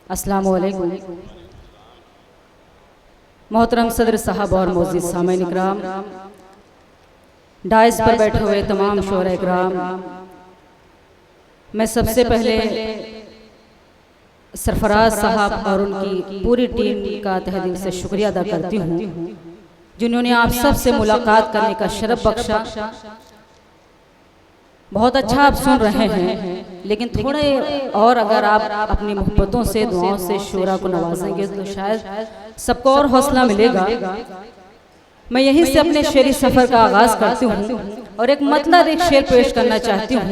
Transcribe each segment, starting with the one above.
अस्सलामु अलैकुम। मोहतरम सदर साहब और मोअज़्ज़िज़ सामईन इकराम, डाइस पर बैठे हुए तमाम शोहरा इकराम, मैं सबसे पहले सरफराज साहब और उनकी पूरी टीम का तहे दिल से शुक्रिया अदा करती हूँ जिन्होंने आप सब से मुलाकात करने का शरफ बख्शा। बहुत अच्छा आप सुन रहे हैं, लेकिन थोड़े और अगर आप अपनी मोहब्बतों से, दुआओं से शोरा को नवाजेंगे तो शायद सबको और हौसला मिलेगा। मैं यहीं से अपने शेरी सफ़र का आगाज़ करती हूँ और एक मतलब एक शेर पेश करना चाहती हूँ।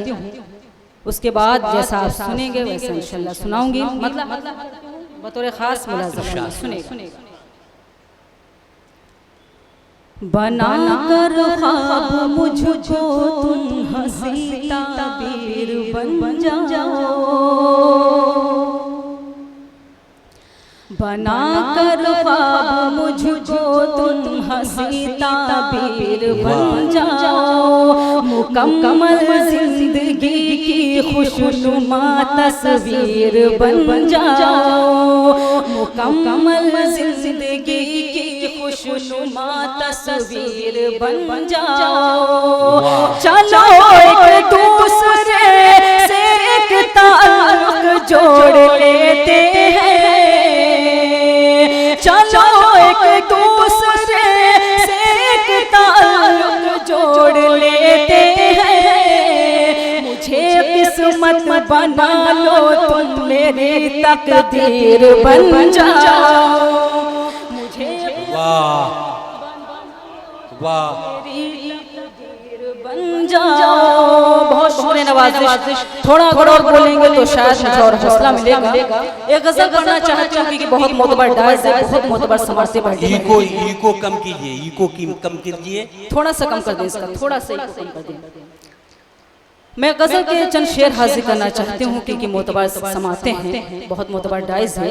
उसके बाद जैसा आप सुनेंगे वैसा इंशाल्लाह सुनाऊंगी। मतलब बतौर ख़ास मुलाज़म सुनेगा। बना कर ख्वाब मुझको तुम हंसी ताबीर बन जाओ, बना कर ख्वाब मुझको तुम हंसी ताबीर बन जाओ, मुकम्मल जिंदगी की खुशनुमा तस्वीर बन जाओ, मुकम्मल जिंदगी की खुशनुमा तस्वीर बन जाओ। चलो एक दूसरे से एक ताल्लुक जोड़ लेते हैं, चलो एक दूसरे से एक ताल्लुक जोड़ लेते हैं। मुझे किस्मत बना लो तुम मेरी तकदीर बन जाओ, वाह वाह बन जाओ। बहुत शुक्रिया नवाजिश। थोड़ा अगर और बोलेंगे तो शायद मुझे और हौसला मिलेगा। एक गजल पढ़ना चाहती हूँ क्योंकि बहुत मोतबर डाइस है, बहुत मोतबर समाज से बैठे हैं। इको कम कीजिए, इको कम कीजिए, थोड़ा सा कम कर दें इसका, थोड़ा सा इको कम कर दें। मैं गजल के चंद शेर हाजिर करना चाहती हूँ क्योंकि मोतबर समाते हैं, बहुत मोतबर डाइस है।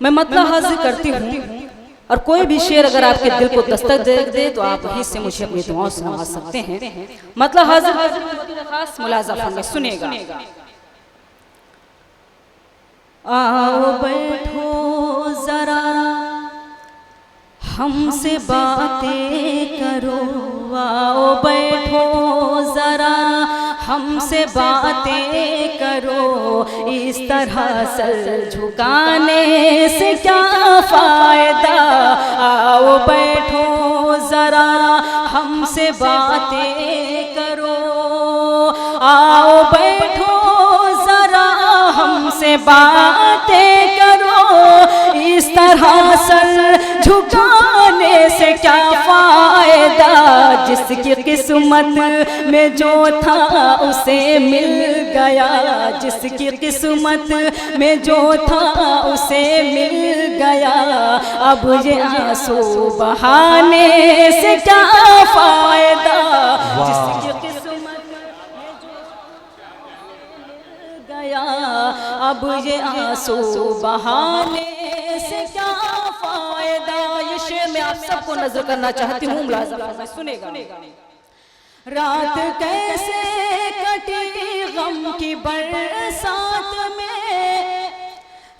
मैं मतलब हाजिर करती हूँ और कोई भी शेर अगर आपके दिल को दस्तक दे तो आप वहीं से मुझे अपनी दुआओं से नवाज सकते हैं। मतलब हाजिर खास मुलाज़म सुनेगा। आओ बैठो जरा हमसे बातें करो, आओ बैठो जरा हमसे बातें करो, इस तरह सर झुकाने से क्या फायदा। आओ बैठो जरा हमसे बातें करो, आओ बैठो जरा हमसे बातें करो, इस तरह सर झुकाने से क्या फायदा। जिसकी किस्मत में जो था उसे मिल गया, जिसकी किस्मत में जो था उसे मिल गया। अब ये आंसू बहाने से क्या फायदा। जिसकी किस्मत में जो मिल गया, अब ये आंसू बहाने से क्या फायदा। ये शेर मैं आप सबको नजर करना चाहती हूँ, मुलाज़म सुनेगा। रात कैसे कटी गम की बरसात में,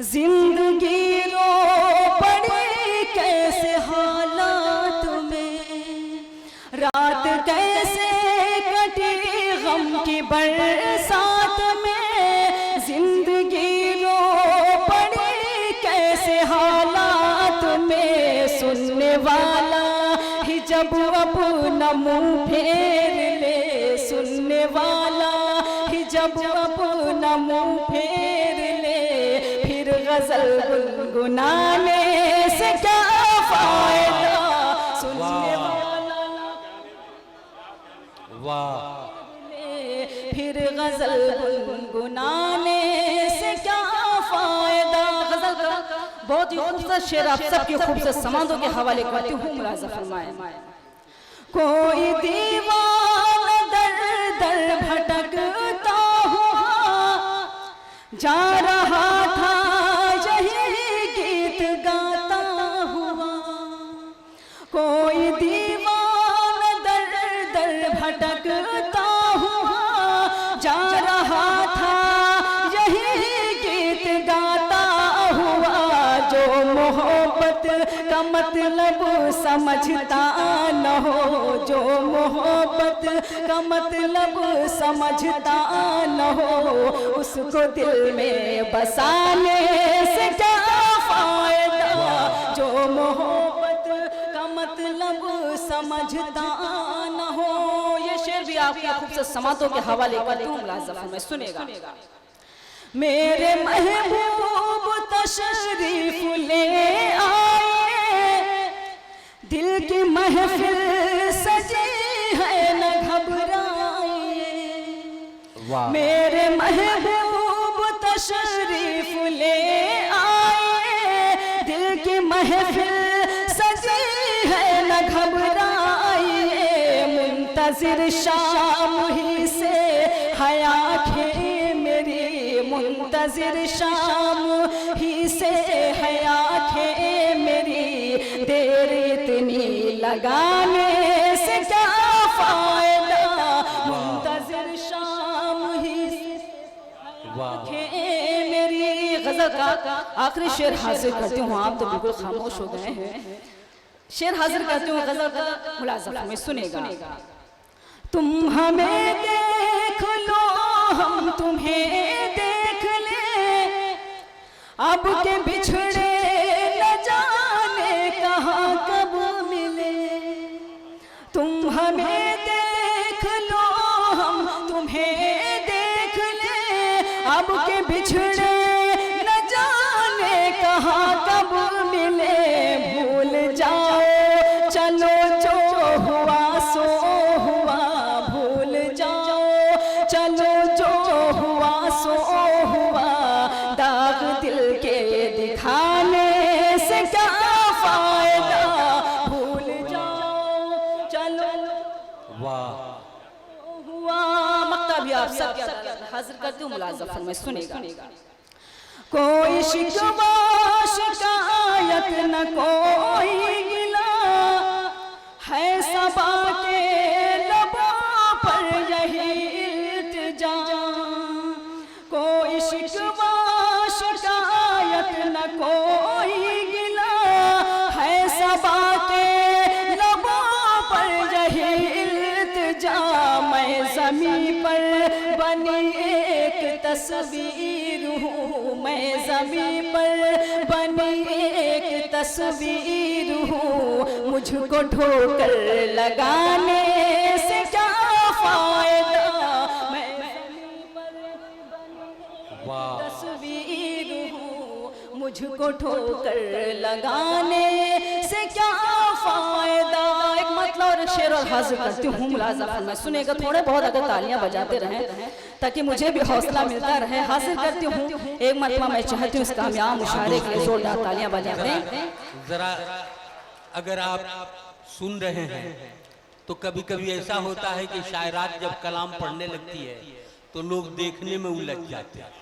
जिंदगी रो पड़ी कैसे हालात में। रात कैसे कटी गम की बरसात में, जिंदगी रो पड़ी कैसे हालात में। सुनने वाला ही जब अपना मुंह फेर ले, सुनने वाला ही जब अपना मुंह फेर ले, फिर गजल गुनगुनाने से क्या फायदा। सुनने वाला वाह, फिर गजल गुनगुनाने से क्या फायदा। गजल का बहुत ही खूबसूरत शेर आप सबके खूबसूरत समांदों के हवाले करती हूँ, मुलाज़ा फरमाए। कोई दीवाना दर दर भटकता हुआ जा रहा था, यही गीत गाता हुआ। कोई दीवाना दर दर भटकता हुआ जा रहा था, यही मोहब्बत का मतलब समझता न हो, जो मोहब्बत का मतलब समझता न हो, उसको दिल में बसाने से क्या फायदा। जो मोहब्बत का मतलब समझता न हो। ये शेर भी आपके खूबसूरत समातों के हवाले करती हूँ, मुलाज़ा में सुनेगा। मेरे महबूब तशरीफ ले आए, दिल की महफिल सजी है न घबराए। मेरे महबूब तशरीफ ले आए, दिल की महफिल सजी है न घबराइए। मुंतजिर शाम ही से है आँखें मेरी, मुंतजिर शाम ही से है आँखें मेरी, देर इतनी लगाने से क्या फायदा। मुंतजिर शाम ही से आँखें मेरी। गज़ल का आखिरी शेर हाजिर करती हूँ, आप तो बिल्कुल खामोश हो गए हैं। शेर हाजिर करती हूँ गज़ल का, मुलाज़ा में सुनेगा। तुम हमें देख लो, हम तुम्हें देख ले, अब के बिछड़े न जाने कहाँ कब मिले। तुम हमें देख लो, हम तुम्हें देख ले, अब के बिछड़े न जाने कहाँ कब मिले। भूल जाओ चलो जो हुआ सो हुआ, भूल जाओ चलो जो हुआ सो हुआ, दाग दिल के दिखाने से क्या फायदा। भूल जाओ चलो वाह हुआ। मक्ता भी आप सब हाजिर करती हूँ, मुलाज़ा में सुनेगा। कोई शिकवा शिकायत न कोई गिला, है सबा के लबों पर यही इल्तिजा। कोई शिकवा शिकायत न कोई गिला, है सबा के लबों पर यही इल्तिजा। मैं ज़मीं पर बनी एक तस्वीर हूँ, मैं ज़मीं पर बनी एक तस्वीर हूँ, मुझको ठोकर लगाने से क्या फायदा। मैं ज़मीं पर बनी तस्वीर हूँ, मुझको ठोकर लगाने से क्या फायदा। एक मतलब और शेर और हाजिर करती हूँ, मुलाज़ा में सुनेगा। थोड़े बहुत अगर तालियां बजाते रहें ताकि मुझे भी हौसला मिलता रहे। हाजिर करती हूँ एक मतलब मैं चाहती हूँ इस कामयाब मुशायरे के लिए जोरदार तालियां बजाएं। जरा अगर आप सुन रहे हैं तो कभी कभी ऐसा होता है कि शायरात जब कलाम पढ़ने लगती है तो लोग देखने में उलझ जाते हैं,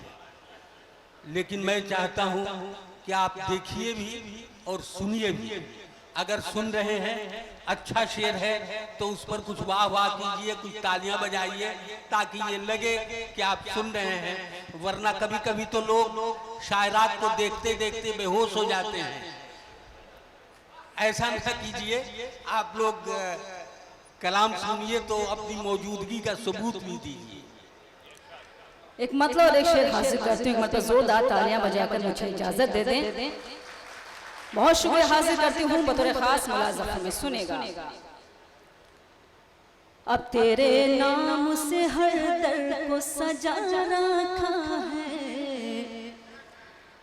लेकिन मैं चाहता हूं कि आप देखिए भी और सुनिए भी। अगर सुन रहे हैं अच्छा शेर है तो उस पर कुछ वाह वाह कीजिए, कुछ तालियां बजाइए ताकि ये लगे कि आप सुन रहे हैं। वरना कभी कभी तो लोग शायरात को देखते देखते बेहोश हो जाते हैं। ऐसा न कीजिए, आप लोग कलाम सुनिए तो अपनी मौजूदगी का सबूत भी दीजिए। एक मतलब और एक शेर हासिल करती हूँ, मतलब जोरदार तालियां बजाकर मुझे इजाजत दे दें। बहुत शुक्रिया हासिल करती हूँ बतौर खास मुलाज़ा में सुनेगा। अब तेरे नाम से हर दर को सजा रखा है,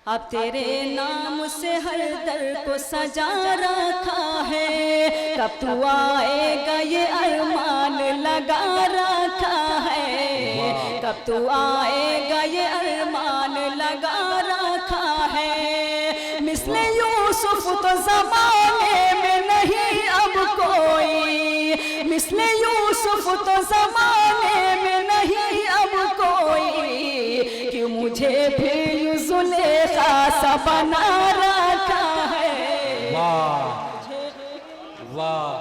अब तेरे नाम से हर दर को सजा रखा है। कब तू आएगा ये अरमान लगा रखा है, कब तू आएगा ये अरमान लगा रखा है। मिसले यूसुफ तो ज़माने में नहीं अब कोई, मिसले यूसुफ तो ज़माने में नहीं अब कोई, कि मुझे भी यूं ज़ुलेखा सा बना रखा है। वाह वाह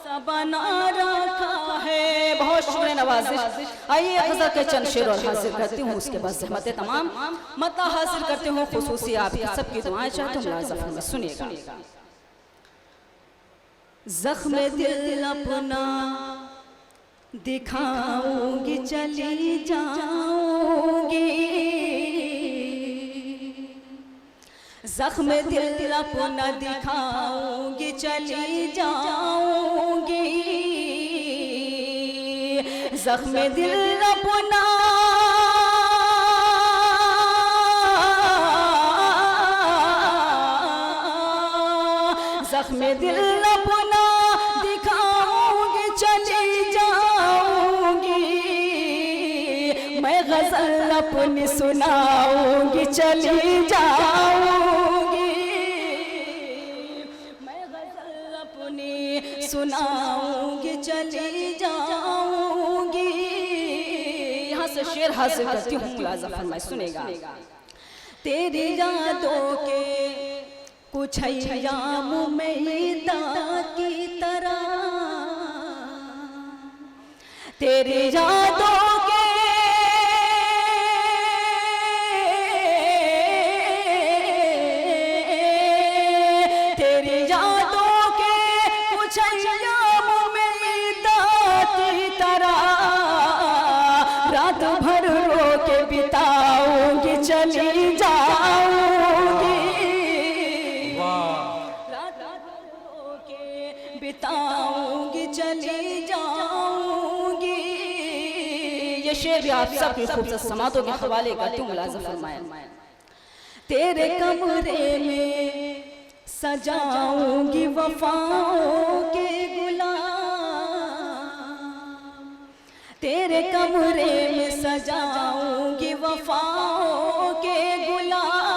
सा बना रखा है। बहुत शुक्रिया नवाजिश। आइए गज़ल के चंद शेर और हासिल करती हूँ, उसके बाद ज़हमत तमाम मता हासिल करते हूँ, खुसूसी आपकी सबकी दुआएं चाहते हूँ, मुलाज़ा में सुनिएगा। ज़ख्म दिल अपना दिखाऊंगी, चली जाऊंगी, ज़ख्म दिल अपना दिखाऊंगी, चली जाऊंगी, ज़ख्म दिल अपना ज़ख्म दिल अपना दिखाऊंगी, चली जाऊंगी, मैं गज़ल अपनी सुनाऊंगी, चली जाऊंगी, मैं गज़ल अपनी सुनाऊंगी, चली जाऊंगी। यहाँ से शेर हासिल करती हूँ, मुलाज़ा फरमाए सुनेगा। तेरी यादों के कुछ अय्याम मैदा की तरह, तेरी यादों के तेरी यादों के कुछ अय्याम मैदा की तरह, रात भर रो के बिताऊंगी, चली जाऊंगी, बिताऊंगी, चली जाऊंगी। ये शेर भी आप सब की खूबसूरत समातों के हवाले करती हूँ, मुलाज़ा फरमाएं। तेरे कमरे में सजाऊंगी वफाओं के गुलाम, तेरे कमरे में सजाऊंगी वफाओं के गुलाम,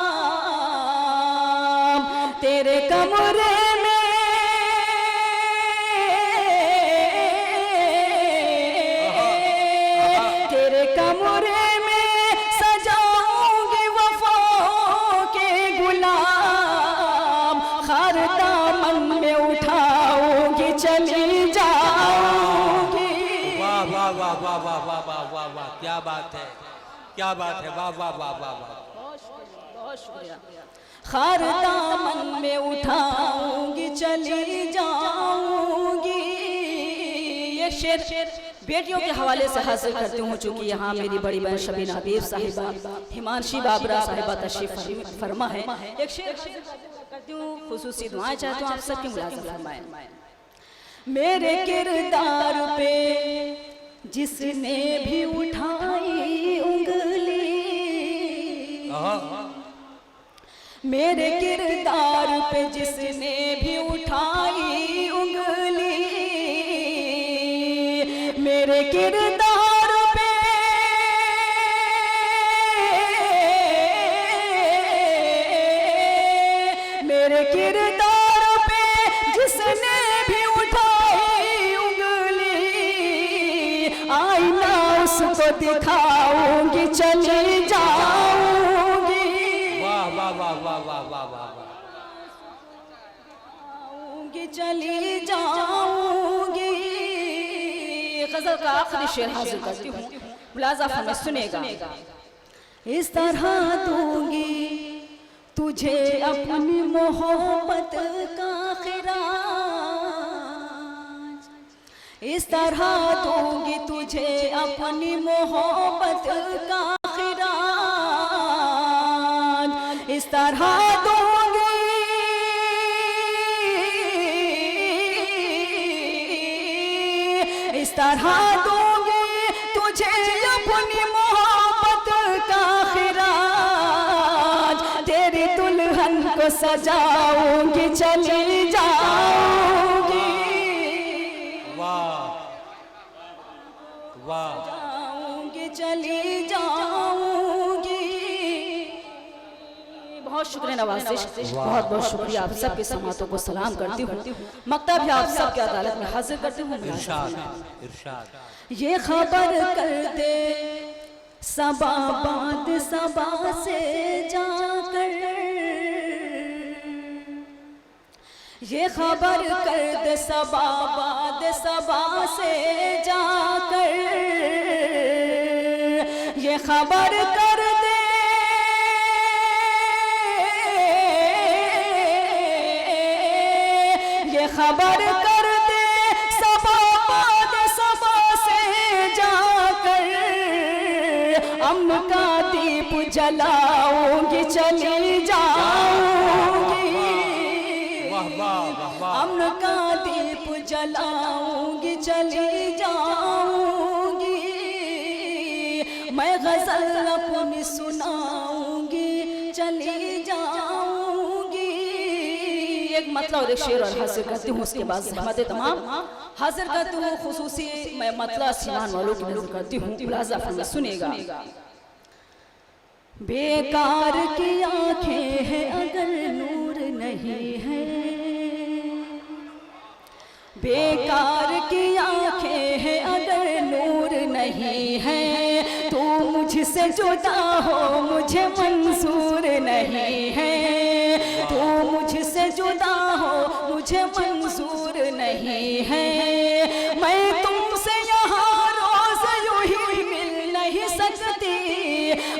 तेरे कमरे चली जाऊंगी। वाह वाह वाह वाह वाह वाह वाह वाह वाह, क्या बात है, क्या बात है, वाह वाह वाह वाह वाह, बहुत शुक्रिया। खार दामन में उठाऊंगी, चली जाऊंगी। ये शेर बेटियों के हवाले से हासिल करती हूँ, चूँकि यहाँ मेरी बड़ी बहन शबीना हबीब साहिबा, हिमांशी बाबरा साहिबा तशरीफ फरमा है। एक शेर करती हूँ, खुसूसी दुआएं चाहती हूँ आप सबकी, मुलाज़ा फरमाएं। मेरे किरदार पे जिसने भी उठाई उंगली, मेरे किरदार पे जिसने भी उठाई उंगली, मेरे किरदार पे मेरे किरदार पे जिसने भी उठाई उंगली, आईना उसको दिखाऊंगी, चली जाऊंगी। वाह वाह वाह वाह वाह वाह वाह, चली जाऊंगी। गजल का आखिरी शेर हाजिर करती हूँ, मुलाज़ा फरमाए सुनेगा। इस तरह दूंगी तुझे अपनी मोहब्बत का खिराज, इस तरह दूंगी तुझे अपनी मोहब्बत का खिराज, इस तरह दूंगी इस तरह दूंगी तुझे अपनी मोहब्बत का खिराज, तेरी दुल्हन को सजाऊंगी, चली जाऊंगी। वाह वाह, जाऊंगी, चली जाऊंगी। बहुत शुक्रिया नवाज़िश, बहुत बहुत शुक्रिया। आप सबके समातों को सलाम करती हूँ, मक्तब भी आप सबके अदालत में हाजिर करती हूँ। इरशाद इरशाद। ये खबर कर दे सबा बाद सबा से जाकर, ये खबर कर दे सबा बाद सबा से जाकर, ये खबर कर दे, ये खबर कर दे सबा बाद सबा से जाकर, अम्न का दीप जलाऊंगी चली जाऊंगी, अम्न का दीप जलाऊंगी चली जाऊंगी, मैं गजल अपनी सुनाऊंगी चली जाऊंगी। एक मतलब और एक शेर और हाजिर करती हूँ, उसके बाद ज़हमत तमाम हाजिर करती हूँ। खुसूसी मैं मतलब सीमान वालों की नजर करती हूँ, मुलाज़ा फरमाइए, सुनिएगा। बेकार की आंखें हैं अगर नूर नहीं है, बेकार की आंखें हैं अगर नूर नहीं है, तू मुझसे जुदा हो मुझे मंजूर नहीं है, तू मुझसे जुदा हो मुझे मंजूर नहीं है, मैं तुमसे यहाँ रोज यूं ही मिल नहीं सकती,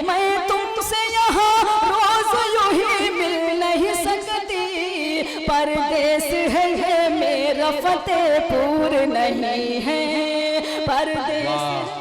मैं तुमसे यहाँ रोज यूं ही मिल नहीं सकती, परदेस है ये मेरा फतेहपुर नहीं है, परदेस